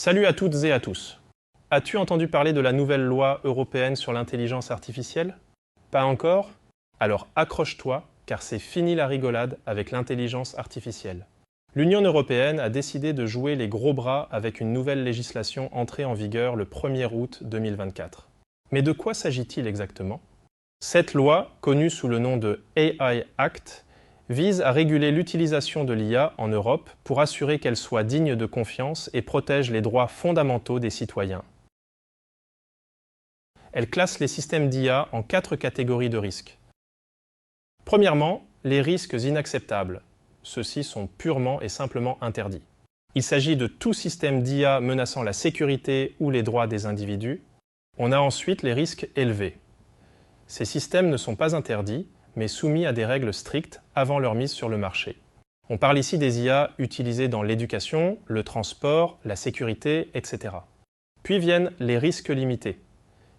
Salut à toutes et à tous. As-tu entendu parler de la nouvelle loi européenne sur l'intelligence artificielle? Pas encore? Alors accroche-toi, car c'est fini la rigolade avec l'intelligence artificielle. L'Union européenne a décidé de jouer les gros bras avec une nouvelle législation entrée en vigueur le 1er août 2024. Mais de quoi s'agit-il exactement? Cette loi, connue sous le nom de AI Act, vise à réguler l'utilisation de l'IA en Europe pour assurer qu'elle soit digne de confiance et protège les droits fondamentaux des citoyens. Elle classe les systèmes d'IA en 4 catégories de risques. Premièrement, les risques inacceptables. Ceux-ci sont purement et simplement interdits. Il s'agit de tout système d'IA menaçant la sécurité ou les droits des individus. On a ensuite les risques élevés. Ces systèmes ne sont pas interdits, mais soumis à des règles strictes avant leur mise sur le marché. On parle ici des IA utilisées dans l'éducation, le transport, la sécurité, etc. Puis viennent les risques limités.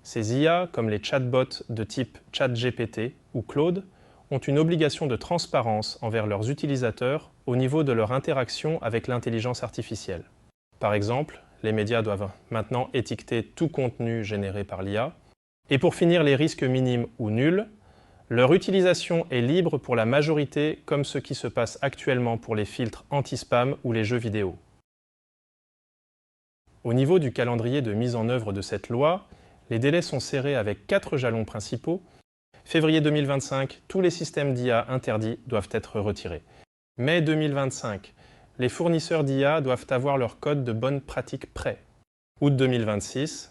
Ces IA, comme les chatbots de type ChatGPT ou Claude, ont une obligation de transparence envers leurs utilisateurs au niveau de leur interaction avec l'intelligence artificielle. Par exemple, les médias doivent maintenant étiqueter tout contenu généré par l'IA. Et pour finir, les risques minimes ou nuls, leur utilisation est libre pour la majorité, comme ce qui se passe actuellement pour les filtres anti-spam ou les jeux vidéo. Au niveau du calendrier de mise en œuvre de cette loi, les délais sont serrés avec 4 jalons principaux. Février 2025, tous les systèmes d'IA interdits doivent être retirés. Mai 2025, les fournisseurs d'IA doivent avoir leur code de bonne pratique prêt. Août 2026,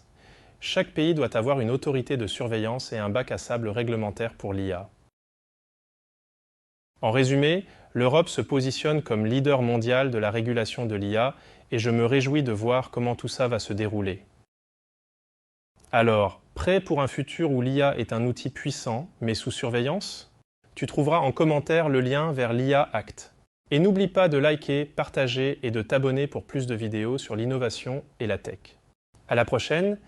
chaque pays doit avoir une autorité de surveillance et un bac à sable réglementaire pour l'IA. En résumé, l'Europe se positionne comme leader mondial de la régulation de l'IA et je me réjouis de voir comment tout ça va se dérouler. Alors, prêt pour un futur où l'IA est un outil puissant, mais sous surveillance? Tu trouveras en commentaire le lien vers l'IA Act. Et n'oublie pas de liker, partager et de t'abonner pour plus de vidéos sur l'innovation et la tech. À la prochaine,